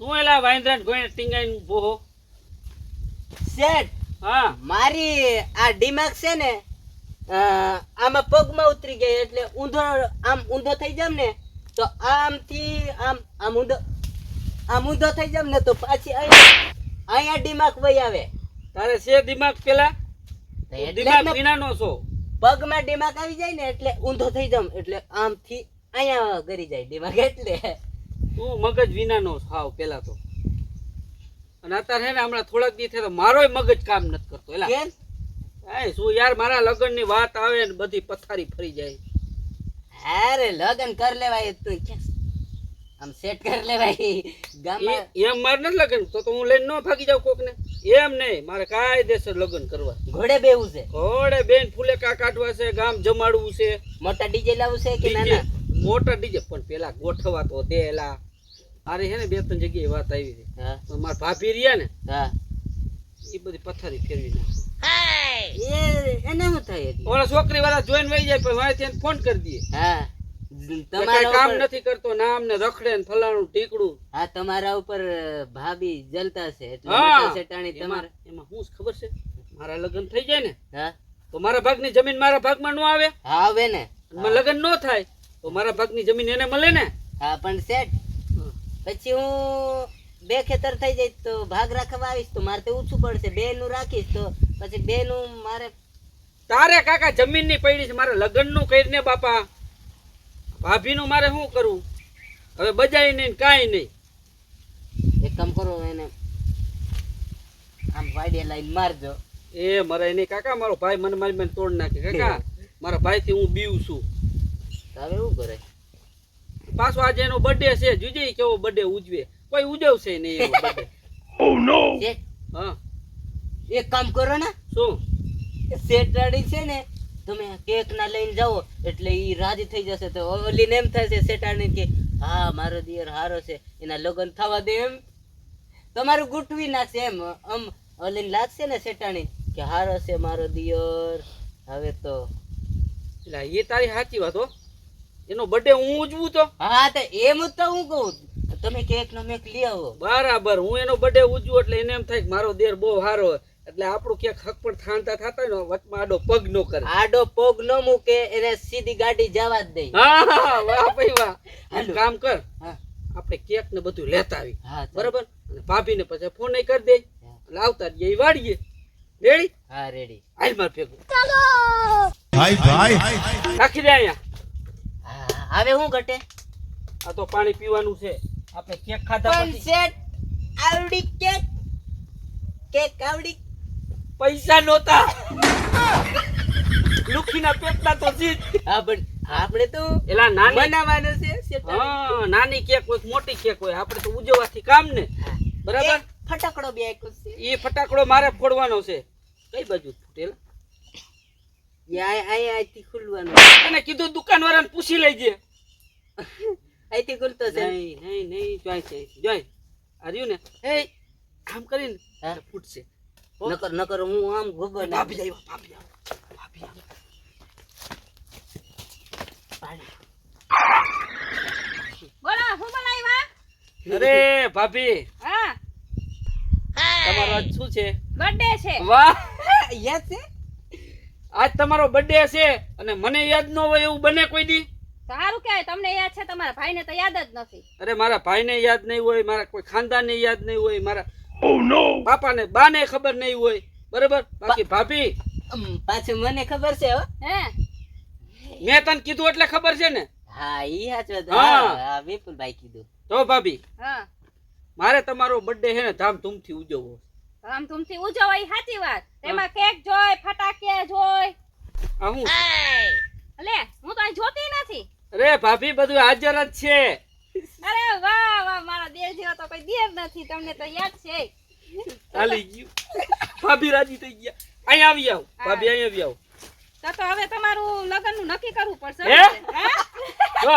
તું એલા વાંદરાને ગોઈને ટીંગાઈને બોહો શેઠ હા મારી આ દિમાગ છે ને આમાં પગમાં ઉતરી ગઈ એટલે ઊંધો થઈ જામ ને તો આમથી આમ ઊંધો થઈ જામ ને તો પાછી અહીંયા દિમાગ વહી આવે. તારે છે દિમાગ પેલા દિમાગ વિનાનો છો પગમાં દિમાગ આવી જાય ને એટલે ઊંધો થઈ જામ એટલે આમથી અહીંયા ગરી જાય દિમાગ એટલે તું મગજ વિનાનો હાવ પેલા તો. અને અત્યારે હે ને હમણાં થોડાક દી થયા તો મારોય મગજ કામ નથી કરતો એલા. કેમ? એ શું યાર મારા લગ્ન ની વાત આવે ને બધી પથારી ફરી જાય. અરે લગન કર લેવાય તું આમ સેટ કર લેવાય ગામમાં. એમ મારે નથી લગ્ન તો હું લઈને ન ભાગી જાઉં કોક ને. એમ નહીં મારે કાયદેસર લગ્ન કરવા. ઘોડે બેવું છે? ઘોડે બેન ફૂલેકા કાઢવા છે, ગામ જમાડવું છે. મોટા ડીજે લાવવું છે કે નાના? મોટા ડીજે પણ પેલા ગોઠવા તો દે એલા. અરે હે ને 2-3 જગ્યાએ વાત આવી હતી. હા મારા ભાભી રહ્યા ને હા એ બધી પથારી ફેરવી નાખે. એને શું થાય? ઓલા છોકરી વાળા જોઈને વહી જાય પણ વાંચે ફોન કરી દઈએ. હા તમારા કામ નથી કરતો નામ ને રખડે ને ફલાણું ટીકડું. હા તમારા ઉપર ભાભી જલતા છે એટલે હા સેટાણી તમારે. એમાં શું ખબર છે મારા લગ્ન થઈ જાય ને હા તો મારા ભાગની જમીન મારા ભાગમાં ન આવે. હા આવે ને. લગ્ન ન થાય તો મારા ભાગની જમીન એને મળે ને. હા પણ સેટ પછી હું 2 ખેતર થઈ જાય તો ભાગ રાખવા આવીશ તો મારે તો ઓછું પડશે. 2 નું રાખીશ તો પછી 2 નું મારે. તારે કાકા જમીન ની પડી છે મારે લગ્ન નું કરીને બાપા. ભાભી નું મારે શું કરવું હવે? બજાય નહીં કાંઈ નહીં. એક કામ કરો એને આમ વાડિયા લાઈન મારજો. એ મરાય નહીં કાકા. મારો ભાઈ મને મારી તોડ નાખે કાકા. મારા ભાઈ થી હું બીવું છું. હવે શું કરે? પાછો આજે એનો બર્થડે છે. જોજે કેવો બર્થડે ઉજવે. કોઈ ઉજવશે નહીં એનો બર્થડે. ઓ નો. હા એક કામ કરો ને. શું? સેટાડી છે ને તમે કેક ના લઈને જાઓ એટલે ઈ રાજી થઈ જશે. તો ઓલીને એમ થશે સેટાડી કે હા મારો દિયર હારો છે એના લગ્ન થવા દે એમ તમારું ગૂંઠવી નાખશે. એમ આમ ઓલીને લાગશે ને સેટાણી કે હારો છે મારો દિયર. હવે તો એટલે એ તારી સાચી વાત હો. એનો બર્થડે હું ઉજવું તો. હા તો એમ જ તો હું કહું તમે કેક નો મેક લઈ આવો. બરાબર. હું એનો બર્થડે ઉજવું એટલે એને એમ થાય કે મારો દેર બહુ સારો એટલે આપણું ક્યાંક હક પણ થાણતા થતા હોય ને વચમાં આડો પગ નો કરે. આડો પગ નો મૂકે એને સીધી ગાડી જવા જ દે. હા વાહ ભાઈ વાહ. એક કામ કર હા આપણે કેક ને બધું લેતા આવી. હા બરાબર. અને ભાભી ને પછી ફોન કરી દે એટલે આવતા જઈએ વાડીએ. રેડી? હા રેડી. હાલ માર ભેગું ભાઈ ભાઈ રાખી દે અહીંયા. હા હવે હું ઘટે? આ તો પાણી પીવાનું છે. આપણે કેક ખાધા પણ પછી સેટ આવડી કેક આવડી પૈસા નહોતા. લુખીના પેટના તો જીત. હા પણ આપણે તો એલા નાની બનાવવાનું છે સેટ. હા નાની કેક હોય મોટી કેક હોય આપણે તો ઉજવવાથી કામ ને. બરાબર. ફટાકડો બે છે એ ફટાકડો મારે ફોડવાનો છે. કઈ બાજુ ફૂટેલા? અહીંથી ખુલવાનું. અને કીધું દુકાન વાળાને પૂછી લેજે. અહીંથી ખુલતો છે. નહીં નહીં જોઈ છે જોઈ આર્યું ને એ આમ કરીને ફૂટશે. નકર હું આમ ગોગો ને ભાભી જાય ભાભી ભાભી બોલા હું બનાવ્યા? અરે ભાભી હા તમારો આજ શું છે? બર્થડે છે. વાહ યાદ છે? આજ તમારો બર્થડે છે અને મને યાદ ન હોય એવું બને કોઈ દી? સારું કહેવાય તમને યાદ છે, તમારા ભાઈને તો યાદ જ નથી. અરે મારા ભાઈને યાદ નહીં હોય, મારા કોઈ ખાનદાનને યાદ નહીં હોય, મારા પાપાને બાને ખબર નહીં હોય. બરાબર. બાકી ભાભી પાછું મને ખબર છે હો. હે મેં તને કીધું એટલે ખબર છે ને. હા ઈ સાચું. હા. હા વિપુલભાઈ કીધું. તો ભાભી હા મારે તમારો બર્થડે છે ને ધામધૂમથી ઉજવવો. આમ તુમથી ઉજવાય ઈ સાચી વાત. એમાં કેક જોય, ફટાકિયા જોય. આ હું લે હું તો અહીં જોતી નથી. અરે ભાભી બધું હાજર જ છે. અરે વાહ વાહ મારા દેર જેવો તો કોઈ દેર નથી, તમને તો યાદ છે. ચાલી ગયું. ભાભી રાજી થઈ ગયા. અહીં આવી આવ ભાભી, અહીં આવી આવ. તો હવે તમારું લગ્નનું નક્કી કરવું પડશે. હે? હે? જો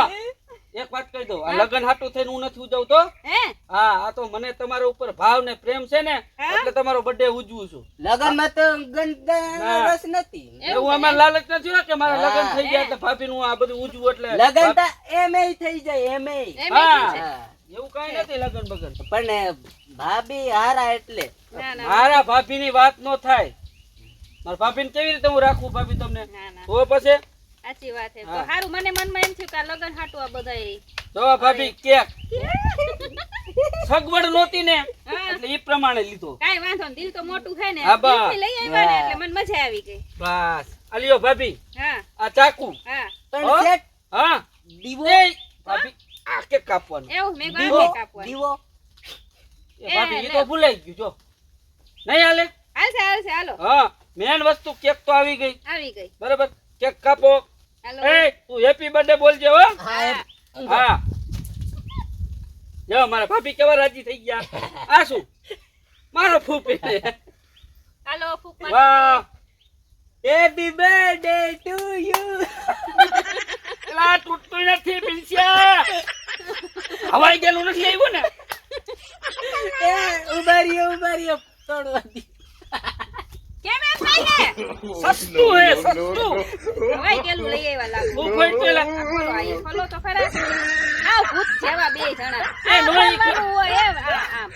એક વાત કહી દઉં, આ લગ્ન હાટું થઈને હું નથી ઉજવતો. હે હા આ તો મને તમારા ઉપર ભાવ ને પ્રેમ છે ને એટલે તમારો બર્થડે ઉજવું છું. લગનમાં તો ગંદા રસ નથી. એવું અમારે લાલચ નથી ને કે મારા લગ્ન થઈ ગયા એટલે ભાભી નું આ બધું ઉજવું એટલે લગન તો એમે થઈ જાય એમે. એમ હા. છે. એવું કઈ નથી લગન બગન. પણ ભાભી હારા એટલે ના ના મારા ભાભીની વાત નો થાય. મારા ભાભીને કેવી રીતે હું રાખું ભાભી તમને? ના ના તો પછી સાચી વાત છે તો હા. હારું મને મનમાં એમ થયું કે આ લગન હાટું આ બધાય જો ભાભી કેક સગવડ નહોતી ને હા. એટલે ઈ પ્રમાણે લીધો. કાઈ વાંધો નહીં દિલ તો મોટું છે ને હા, બા. દિલથી લઈ આવ્યા ને એટલે મને મજા આવી ગઈ બસ આલ્યો ભાભી હા આ ચાકુ. હા પણ હો? શેઠ હા દીવો એ ભાભી આ કેક કાપવાનું. એવું મેં દીવો ગામે કાપવા દીવો એ ભાભી ઈ તો ભૂલાઈ ગયું જો. નહીં હાલે? હાલશે હાલો હા મેન વસ્તુ કેક તો આવી ગઈ આવી ગઈ બરાબર. કેક કાપો. હાલો એ તું હેપી બર્થડે બોલજે હો. હા હા જો મારા ભાભી કેવા રાજી થઈ ગયા. આ શું મારો ફૂફી હાલો ફૂક મારી વાહ હેપી બર્થડે ટુ યુ એલા તૂટતું નથી પિંસ્યા. હવાઈ ગયેલું નથી આવ્યું ને? ઉભા રહ્યો તોડવા દી કેમ એમ થાય ને સસ્તું હે સસ્તું. હવાઈ ગયેલું લઈ આવ્યા લાગુ તું ખોઈ તો એલા. આ ખોલો, આ એ ખોલો તો ખરા આવ ભૂત જેવા બે જણા એ આમ નોઈ કરવાનું હોય એમ આમ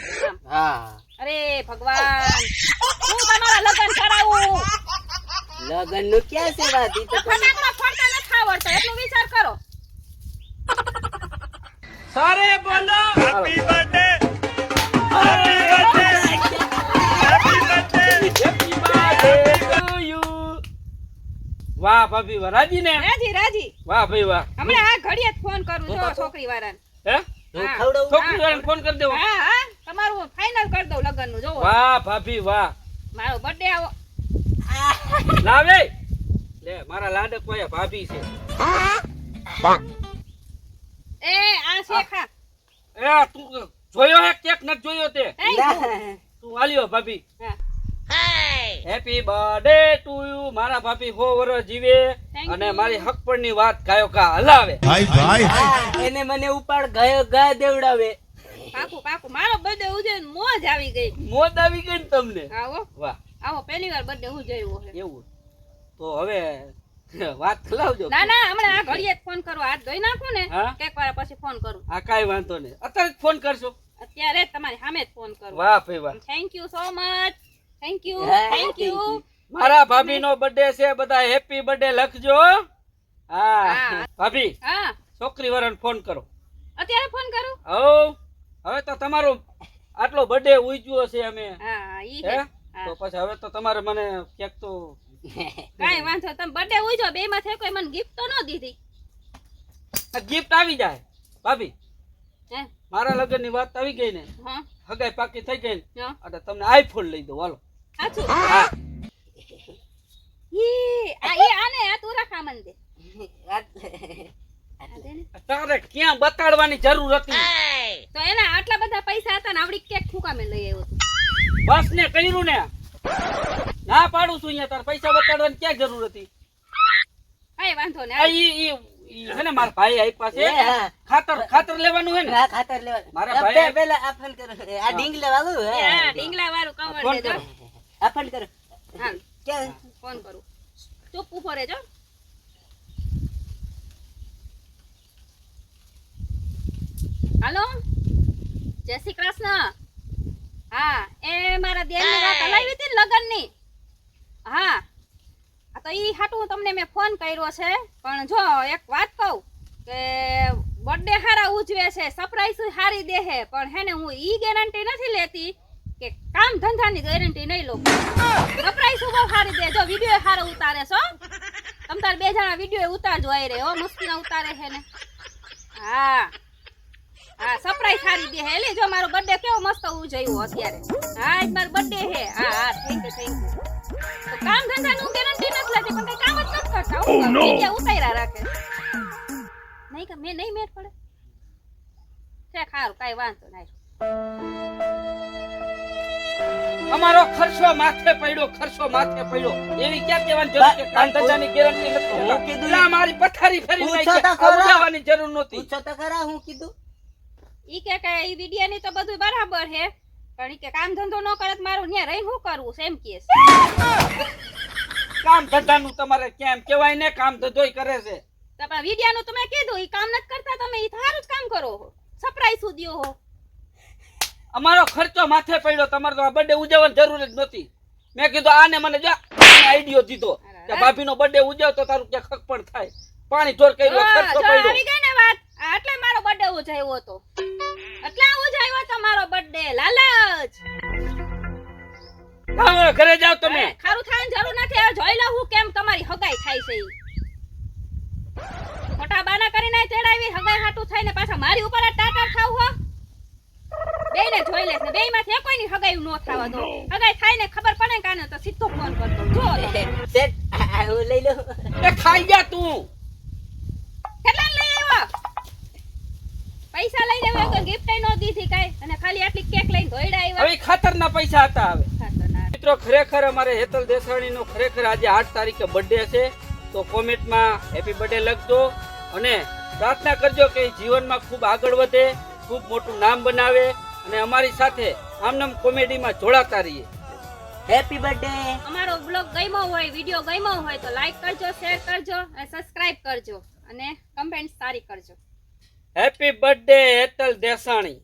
હા અરે ભગવાન હું તમારા લગ્ન કરાવું લગન નું ક્યાં છે વાત ઈ તો ફટાકડા ફોડતા નથી આવડતા એટલું વિચાર કરો સારે બોલો હેપી બર્થડે ટુ યુ. વાહ ભાભી વાહ રાજી ને? રાજી રાજી વાહ ભાઈ વાહ. હમણાં આ ઘડીએ જ ફોન કરું જો છોકરી વાળાને હે હું હા. ખવડાવું છોકરી વાળાને ફોન કરી દેવો. હા હા તમારું ફાઇનલ કરી દઉં લગ્ન નું જોવો વાહ ભાભી વાહ. મારો બર્થડે આવો લાવે લે મારા લાડક ભાઈ ભાભી છે. એ આ શેખા એ તું જોયો હે કેક નથી જોયો તે? એ ના. તું આલ્યો ભાભી. હા. Happy birthday to you. મારા ભાભી 100 વર્ષ જીવે Thank અને you. મારી હકપણની વાત ગાયો કા હલાવે. ભાઈ હા, એને મને ઉપાડ ગયો ગા દેવડાવે પાકું પાકું મારો બર્થડે ઉજે મોજ આવી ગઈ મોજ આવી ગઈ ને તમને? આવો વાહ આવો પહેલી વાર બર્થડે ઉજવ્યો છે એવું તો હવે વાત ખલાવજો. ના ના હમણાં આ ઘડીએ જ ફોન કરો હાથ ધોઈ નાખું ને હા? કેક વાર પછી ફોન કરું આ કાઈ વાંધો નહીં અત્યારે જ ફોન કરશો. અત્યારે જ તમારી સામે જ ફોન કરું વાહ ભાઈ વાહ. Thank you so much thank you હા, થેન્ક thank you. યુ મારા ભાભીનો બર્થડે છે બધા હેપી બર્થડે લખજો. હા હા. ભાભી હા છોકરી વાળાને ફોન કરો. અત્યારે ફોન કરું હવે તો તમારો આટલો બર્થડે ઉજવ્યો છે અમે હા ઈ હે છે તો પછી હવે તો તમારે મને ક્યાંક તો કાઈ વાંધો તમે બર્થડે ઉજવો બે માં કોઈ મને ગિફ્ટ તો ન દીધી ગિફ્ટ આવી જાય ભાભી. હે મારા લગ્નની વાત આવી ગઈ ને હા હગાઈ પાકી થઈ ગઈ ને હા એટલે તમને આઈફોન લઈ દો હાલો. સાચું હા ઈ આને આ તું રાખા મન દે આ દે ને. તારે ક્યાં બતાડવાની જરૂર હતી? તો એના આટલા બધા પૈસા હતા ને આવડી કેક ફૂકામે લઈ આવ્યો તું બસ ને કર્યું ને ના પાડું છું અહીંયા તાર પૈસા બતાડવાની ક્યાં જરૂર હતી? કઈ વાંધો ને આ ઈ હે ને મારા ભાઈ આપ્યા છે એ હા. ખાતર લેવાનું હે ને આ ખાતર લેવા મારા ભાઈ- પેલા આ ફોન કરો આ ઢીંગલા વાળું હા ઢીંગલા વાળું કવર ફોન દેજો કરો. આ ફોન કરો હા ક્યાં ફોન કરું ચૂપ ઉભો રહેજો હાલો જય શ્રી કૃષ્ણ હા એ મારા દેરની વાત હલાવી હતી ને લગનની હા આ તો ઈ હાટું તમને મેં ફોન કર્યો છે પણ જો એક વાત કહું કે બર્થડે હારા ઉજવે છે સરપ્રાઈઝ હારી દે છે પણ હે ને હું ઈ ગેરંટી નથી લેતી કે કામ ધંધાની ગેરંટી નહીં લો સરપ્રાઈઝ બહુ હારી દે જો વિડિયો હારો ઉતારે છો તમ તાર બે જણા વિડિયો ઉતારજો આઈ રે હો મસ્તીના ઉતારે છે ને હા હા સરપ્રાઈઝ હારી દે હે લે જો મારો બર્થડે કેવો મસ્ત ઉજવ્યો અત્યારે હા આજ મારો બર્થડે છે હા હા થેન્ક યુ તો કામ ધંધાનું ગેરંટી નથી લેતી પણ કઈ કામ જ નથી કરતા વિડિયો ઉતાર્યા રાખે નહીં કે મેં નહીં મેર પડે છે ખારું કાઈ વાંધો નહીં અમારો ખર્ચો માથે પડ્યો એવી ક્યાં કહેવાની જરૂર કે કામ ધંધાની ગેરંટી હું નથી? કીધું લા, મારી પથારી ફેરી પૂછો નાખી. તો આ ખરા. ઉડાવવાની જરૂર નહોતી. પૂછો તો ખરા હું કીધું ઈ કે ઈ વિડિયા ની તો બધું બરાબર છે પણ ઈ કે કામ ધંધો ન કરે તો મારું ન્યા રહી શું કરવું છે એમ કે કામ ધંધાનું તમારે કેમ કહેવાય ને કામ ધંધોય કરે છે. તો પણ વિડિયા નું તમે કીધું ઈ કામ નથી કરતા તમે ઈ સારું જ કામ કરો છો સરપ્રાઈઝ દ્યો હો અમારો ખર્ચો માથે પડ્યો, તમારે તો આ બર્થડે ઉજવવાની જરૂર જ નહોતી. મેં કીધું આને મને જો આઈડિયો દીધો કે ભાભીનો બર્થડે ઉજવ તો તારું ક્યાં ખક પણ થાય. પાણી ઢોર કર્યો, ખર્ચો જો પડ્યો. આવી ગઈ ને વાત, એટલે મારો બર્થડે ઉજવ્યો હતો, એટલે ઉજવ્યો તો મારો બર્થડે. લાલચ. હા, ઘરે જાવ તમે. ખારું થવાની જરૂર નથી. હવે જોઈ લો હું કેમ તમારી હગાઈ થાય છે ઈ. મોટા બાના કરીને તેડાવી હગાઈ હાટું થઈને પાછા મારી ઉપર જ ટાટા ખાવ હો. બેયને જોઈ લેશ ને બેયમાંથી એકોયની હગાઈ નો થાવા દો. હગાઈ થાય ને ખબર પડે ને કાને તો સીધો ફોન કરતો. જો શેઠ હું લઈ લઉં. એ ખાઈ જા તું. કેટલા લઈ આવ્યો? પૈસા લઈને આવ્યો કે ગિફ્ટ નો દીધી કાઈ, અને ખાલી આટલી કેક લઈને ધોઈડા આવ્યા. હવે ખાતરના પૈસા હતા. હવે ખતરનાક. મિત્રો, ખરેખર અમારે હેતલ દેસાણીનો ખરેખર આજે 8 તારીખે બર્થડે છે. તો કોમેન્ટમાં હેપી બર્થડે લખજો અને પ્રાર્થના કરજો કે એ જીવનમાં ખૂબ આગળ વધે, ખૂબ મોટું નામ બનાવે અને અમારી સાથે આમનામ કોમેડીમાં જોડાતા રહીએ. Happy birthday. અમારો બ્લોગ ગમ્યો હોય, વિડિયો ગમ્યો હોય તો લાઈક કરજો, શેર કરજો અને સબસ્ક્રાઇબ કરજો અને કમેન્ટ સારી કરજો. Happy birthday Hetal Desani.